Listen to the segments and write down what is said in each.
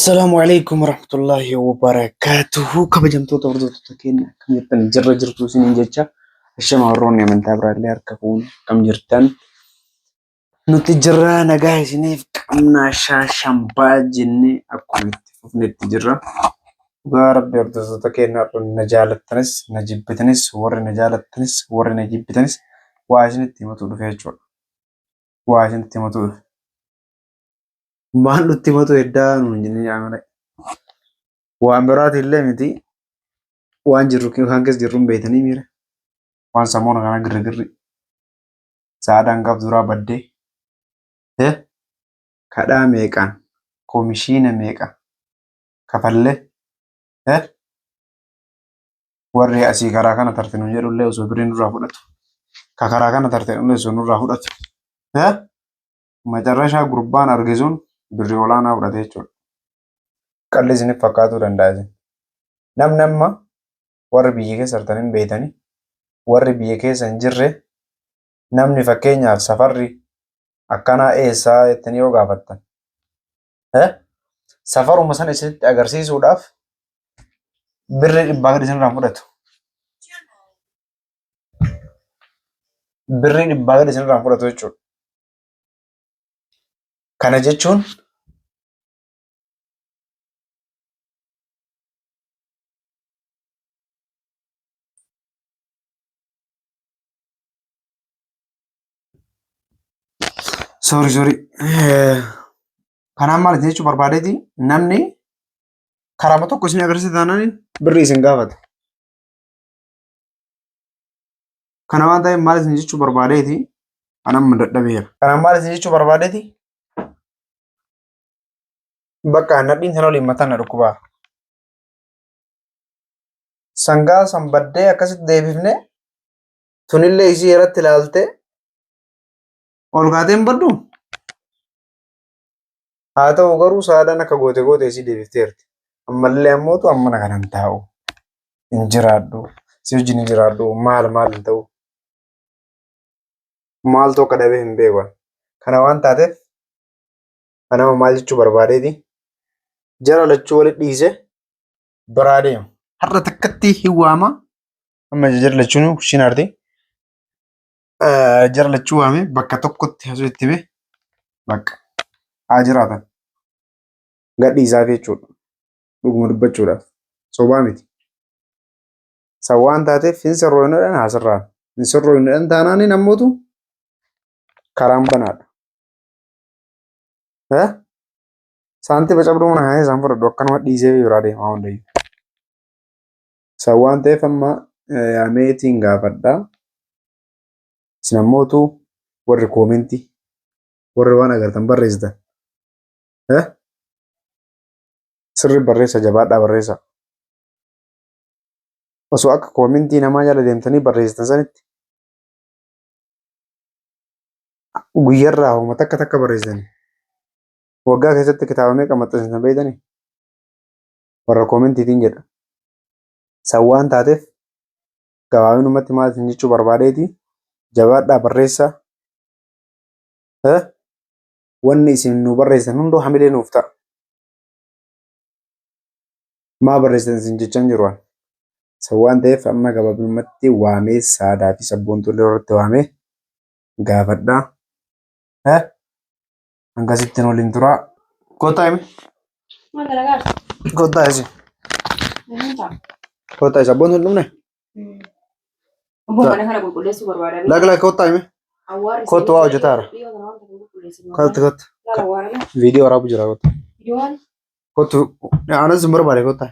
السلام عليكم ورحمة الله وبركاته. كبجمتو تورتو تكين كم يرتن جرجرتو سنين جتة الشمع الروني من تابر اللي يركبون كم يرتن نتجرى نجاي سنيف كمنا شامبا جني أكون نتجرى وقارب يرتو تكين نجالة تنس نجيب تنس ور نجالة تنس ور نجيب تنس واجن التيمتو دفيتشول واجن التيمتو ما التيمتو يدان ونجني يعمل waan biraati illee miti waan jirru kan keessa jirru beeytanii miira waan samoona kana girgirri saadaan gaf duraa baddee kadhaa meeqaan koomishiina meeqa kafallee warri asii karaa kana tartinu jedhullee osoo biriin nurraa fudhatu ka karaa kana tartinu osoo nurraa fudhatu macarrashaa gurbaan argisuun birrii olaanaa fudhate jechuudha. Qalli isiniif fakkaatuu danda'a isin. Namni amma warri biyya keessa tartanii beeytanii warri biyya keessa hin jirre namni fakkeenyaaf safarri akkanaa eessaa jettanii yoo gaafattan safaruma sana isinitti agarsiisuudhaaf birrii dhibbaa gadi isinirraa fudhatu. Birrii dhibbaa gadi isinirraa fudhatu jechuudha. Kana jechuun sorry kanaan maal jechuu barbaadeeti namni karaa tokko isin agarsiisa taanaan birrii isin gaafata. Kana waan ta'eef maal isin jechuu barbaadeeti anamma dadhabeera. Kanaan maal isin jechuu barbaadeeti bakka nadhiin sana waliin mataan na dhukkubaa. Sangaa sanbaddee akkasitti deebifne tunillee isii irratti ilaalte ol kaateen baddu haa ta'u garuu saadaan akka goote isii deebifteerti. Ammallee ammootu ammana kanan taa'u hin jiraadhu si wajjin hin jiraadhu maal hin ta'u maaltu akka dhabee hin beeku. Kana waan taateef kanama maal jechuu barbaadeeti jara lachuu walitti dhiise biraa deema. Har'a takkatti hin waama amma jara lachuun shinaarti. Jara lachuu waame bakka tokkotti asuu itti hime bakka haa jiraatan gadhi isaaf jechuudha. Dhuguma dubbachuudhaaf sobaa miti. San waan taateef hin sirrooyinadhaan haa sirraan hin sirrooyinadhaan taanaan nammootu karaan banaadha. Saantiba cabduu mana haa isaan fudhadhu akkanuma dhiisee biraa deemaa hundayyuu. San waan ta'eef amma meetiin gaafadhaa. Isin ammootu warri koomentii warri waan agartan barreessitan sirri barreessa jabaadhaa barreessa. Osoo akka koomentii namaa jala deemtanii barreessitan sanitti guyyarraa hooma takka barreessitanii waggaa keessatti kitaaba meeqa maxxansitan beeytanii warra koomentiitiin jedha. San waan taateef gabaabinumatti maal isin jechuu barbaadeeti jabaadhaa barreessaa. Wanni isin nu barreessan hunduu hamilee nuuf ta'a. Maa barreessan isin jechaan jiru waan. San waan ta'eef amma gabaabinumatti waamee saadaa fi sabboontolee irratti waamee gaafadhaa. Hangasittiin waliin turaa. Kottaa himi? Kottaa isi. Kottaa isa abboon hin dhumne? Laga kottaa himi? Kottu waa hojjetaara. Kottu. Viidiyoo waraabu jira kottu. Kottu anas hin barbaade kottaa.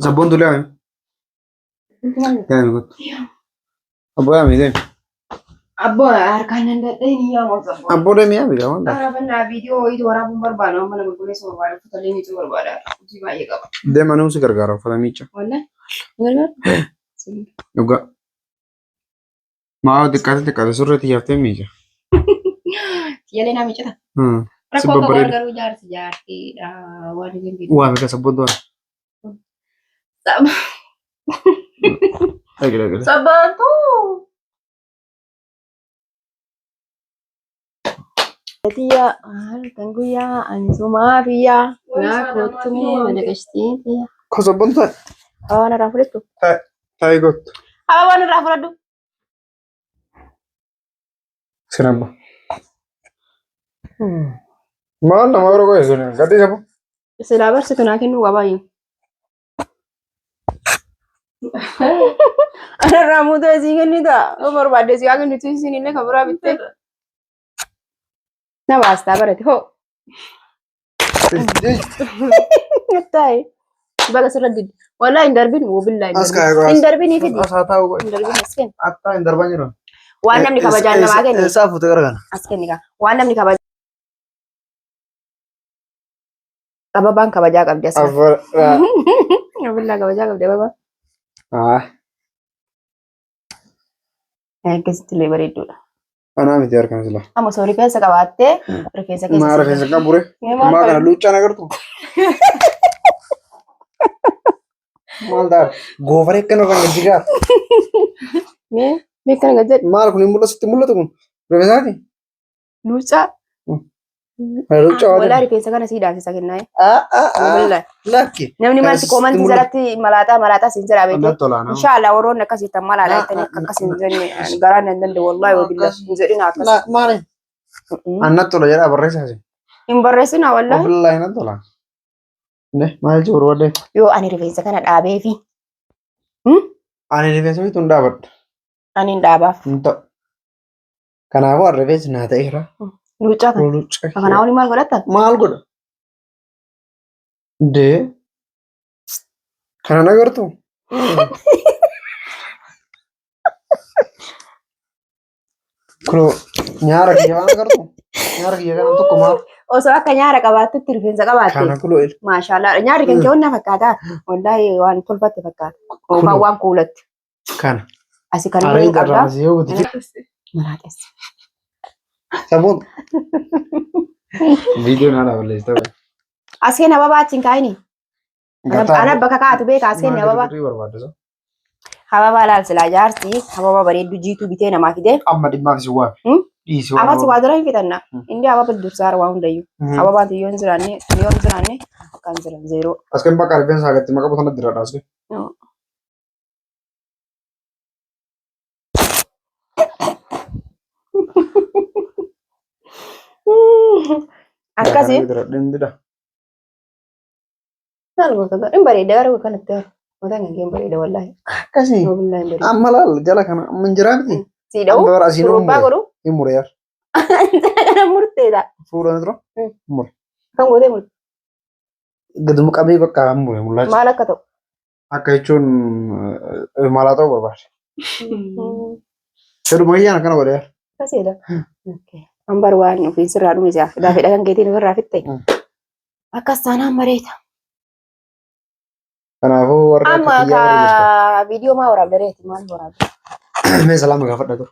Sabboon tulee himi? Yaami kottu. Abboo yaami deemi. Abbo harkaan danda'ee ni yaama sabbo. Abboo deemi yaami gaa wanta. Arabannaa viidiyoo wayiitu waraabuun barbaada amma nama qulqulleessu barbaada uffatanii miicuu barbaada hojii baay'ee qaba. Deema nuti si gargaara uffata miicca. Wallee gargaara. Dhugaa. Maa xiqqaate surreetti yaaftee miicca. Xiyyalee naa miiccata. Si babbareeda. Garuu jaartiidha waan hin beeku. Waa meeqa sabboon doona? Sabbaantu. Tiya kan guyyaa ani sumaa biyyaa naa kootumee mana gashtii Kosobon ta'a. waan irraa fudhattu Taa'ee gootu. waan irraa fudhadhu Sinabba. Maal nama yeroo qo'e sun gadi qabu. silaa barsitu naa kennuu qabaayyuu anarraa muutoo isii kennita barbaadde si haa kennitu isin illee kan biraa bittee na baastaa barate hoo taa'e baga sirra diddi walaa hin darbin wobillaa hin darbin ifidi Asaa taa'u qo'e. hin darbin as kenni Attaa hin darban jiru. waan namni kabajaan namaa kenni Eessaa fuute gargana. as kenni gaa waan namni kabajaa ababaan kabajaa qabdi as wobillaa kabajaa qabdi ababaan akkasitti illee bareedduudha. Anaa miti harkaan sila. Amma soo rifeensa qabaattee rifeensa keessa. Maa rifeensa qabure. Maa kana luuccaan agartu. Maal ta'a? Goofaree akkana irraan gadi gaara. Mee kana gadi jedhu. Maal kun hin mul'atu sitti mul'atu kun? Rifeensaati? Luuccaa. Luuccaa waan. Walaa rifeensa kana sii daasisa kennaa. Lakki. Namni maalti koomantii jalatti malaataa siin jira beekte. Annatti olaanaa. Inshaallah warroonni akkasii tan malaataa jettanii akkasiin jenne garaan hin danda'u wallaahi wabillah hin jedhina akkas. Maali? Annatti tola jedhaa barreessaasi. Hin barreessina wallaahi. Wallaahi natti tola. Maal jiru wadde? Yoo ani rifeensa kana dhaabeefi. Ani rifeensa bitu hin dhaabadhu. Ani hin dhaabaaf. Hin ta'u. Kanaafuu rifeensi naa ta'eera. Luuccaa kana. Luuccaa. Kanaa olii maal godhatta? Maal godha? Dee. Kana nagartu. Kuno nyaara kiyya waan agartu. Nyaara kiyya kana tokko maal? Osoo akka nyaara qabaattutti rifeensa qabaatte. Kana kulo il. Maashaallah. Nyaarri kan kee onna fakkaata. Wallaahi waan tolfatte fakkaata. Yookaan waan kuulatti. Kana. Asi kan hin qabdaa. Malaateessa. Sabuun. Viidiyoo naa balleessita. As kenna ababaa achiin kaayini. Ana bakka kaatu beeka as kenna ababaa. Ababaa laal silaa jaarsi ababaa bareeddu jiituu bitee namaa fidee. Amma dhimmaa fi suwwaa. Afasi waa dura hin fixanna. Inni ababa dursaara waa hundayyuu. Ababaan yoo hin jiraanne kan jiran zeeroo. As kan bakka rifeensa hagatti maqaa bosona dira dhaasge. Akkasii. Hin bareeda garuu kanatti mataan kan bareeda wallaahi. Akkasii. Amma laal jala kana amma hin jiraanti. Si dha'u surubbaa godhu. Hin mure yaar. Kana murteedha. Fuudhan tura. Mure. Kan gootee murte. Gaduma qabee bakka mure mul'acha. Maal akka ta'u? Akka jechuun maalaa ta'uu barbaade. Fedhuma iyyaan akkana godhe yaar. Akkasiidha. Ambar waan ofii sirraa dhume siyaaf gaafedha kan keetiin ofirraa fitte. Akkas taanaan bareeda. Kanaafuu warra amma ka viidiyoo maa waraabdareeti maal waraabda? Mee salaama gaafadha dur.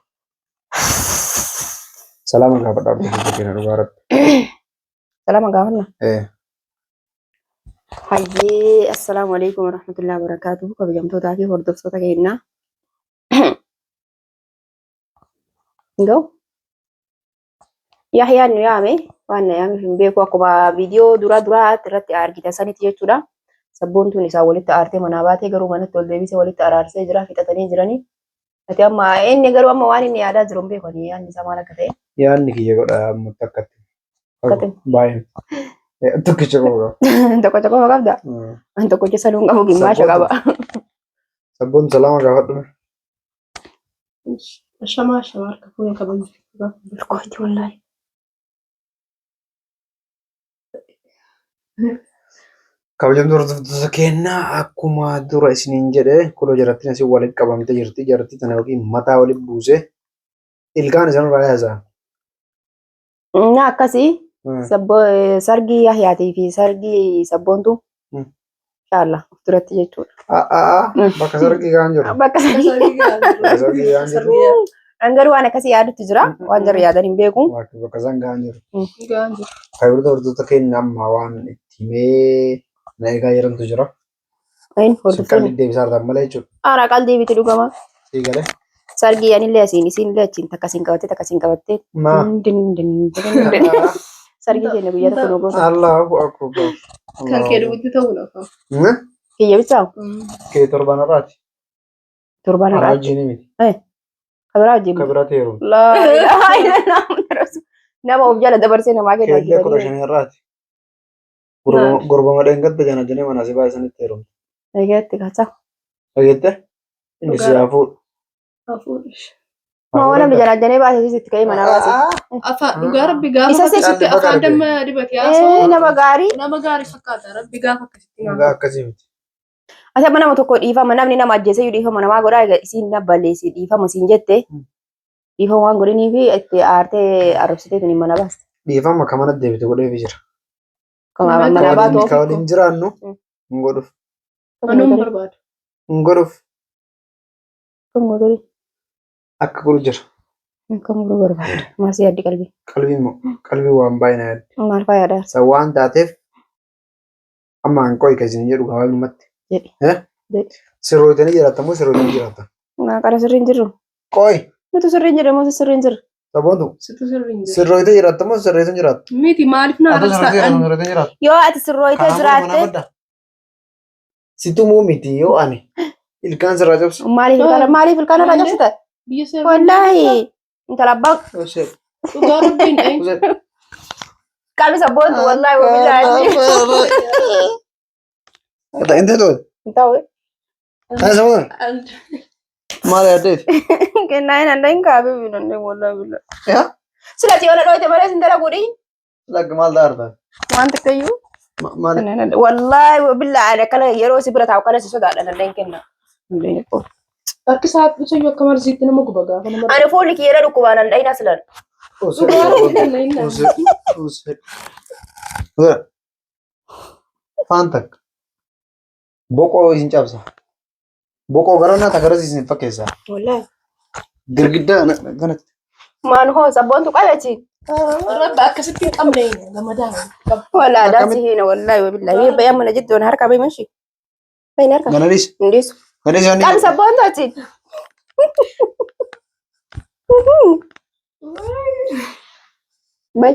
Salaama gaafadha dur keenya dhugaa rabbi. Salaama gaafanna. Hayyee assalaamu alaikum warahmatullahi wabarakatuh kabajamtootaa fi hordoftoota keenyaa. Ngoo Yahyaan nu yaame waan na yaame hin beeku akkuma viidiyoo duraa irratti argitan sanitti jechuudha. Sabboon tun isaa walitti aartee manaa baatee garuu manatti ol deebisee walitti araarsee jira fixatanii jiranii. Ati amma inni garuu amma waan inni yaadaa jiru hin beeku yaadni isaa maal akka ta'e. Yaadni kiyya godha amma takkatti. Baay'ee. Tokkicha qofa qaba. Tokkicha qofa qabda. Tokkicha saluun qabu gimmaasha qaba. Sabboon salaama gaafadhu. Shamaa harka fuudhee qaban. Bilkooti wallaahi. Kabajamtoota hordoftoota keenyaa akkuma dura isiniin jedhe kuloo jarattiin asii walitti qabamtee jirti. Jarattii tana yookiin mataa walitti buusee ilkaan isaan irraa yaasaa. Akkasii sargii Yahyaatii fi sargii sabboontu inshallah of duratti jechuudha. Bakka sargii gaan jiru. Bakka sargii gaan jiru. Angaruu waan akkasii yaadutti jira. Waan jarri yaadan hin beeku. Bakka isaan gaan jiru. Kabajamtoota hordoftoota keenya amma waan itti himee na eegaa jirantu jira. Ayin hordoftoonni. Qalbii deebisaa argatan malee jechuudha. Qalbii biti dhugama. Sii galee. Sargi anillee isinillee achiin takka qabattee Ma. sargi keenya guyyaa tokko nu goota. Allahu akbar. Kan kee dubbatti ta'uu lafa. Kiyya bitaa Kee torban irraati. torban irraa Wajjin miti. kabiraa wajjin. Kabira teeru. Laa ilaaha illallah. Nama of jala dabarsee namaa kenna. Keellee 15 irraati. Gorbama dheengadda jana jenee mana si baay'isanitti heerumte. Eegeetti kaasaa. Dhageette? Inni si hafuudha. Hafuudhish. Maa waan namni janaajanee baasee sitti ka'ee manaa baasee. Afaan dhugaa rabbi gaafa Isa akkasitti sitti afaan bakka damma dibate haasa'u. Nama gaarii. Nama gaarii fakkaata rabbi gaafa akkasitti Dhugaa akkasii miti. Ati amma nama tokko dhiifama namni nama ajjeesee yoo dhiifama namaa godhaa egaa isiin na balleessi dhiifama siin jette dhiifama waan godhanii fi itti aartee arrabsitee tuni mana baaste. Dhiifama ka mana deebite godheefi jira. Mana baatu Ka waliin jiraannu hin godhuuf. Anuun barbaadu. Hin godhuuf. Kun godhuri. Akka godhu jira. Kan godhu barbaadu. Maasii yaaddi qalbii. Qalbii waan baay'ina yaaddi. Maal fa'aa yaadaa? Isa waan taateef amma hin qo'i kan isin jedhu gabaabumatti. Jedhi. Sirrootanii jiraatan moo sirrootanii jiraatan? Qara sirriin jirru. Qo'i. Nuti sirriin jirru moo sirriin jirru? Saboontu Situ sirriin jira. sirrootee jiraatan moo sirreetan jiraatu? Miti maaliif na Ati sirrootee jiraatan sirreetan jiraatu? Yoo ati sirrooyitee jiraatte Situ muu miti yoo ani ilkaan sirraa cabsu. maaliif ilkaan irraa cabsita? biyya sirrii. Wallaahi intala abbaan Dhugaa rabbiin dha'e. qalbi sabboontu wallaahi wabillahi. Inte tuh. Tahu. Sama. Malah ada. Kenaan anda yang kabe bilang deh wala bila. Ya? Sudah cium orang itu mana sendiri aku deh. Lagi mal dar dah. Mantap kayu. Mana? Kenaan wallahi wabillah ada kalau ya rosi berat aku kalau sesuatu ada anda yang kena. Anda itu. Akka saat itu juga kamar situ nama gue baga. Ada folli kira dukuban anda ini aslan. Fantak. Boko isin cabsa. Boko garana tak garas isin fakesa. Wallahi. Girgida ganat. Man ho sabon tu kala ci. Rabba akkasitti qabne gamadaa. Wala ada sih ini wallahi wabillahi. Bayam mana jid don harka bay mashi. Bay harka. Ganaris. Indis. Ganaris ani. Kan sabon tu ci. Bay.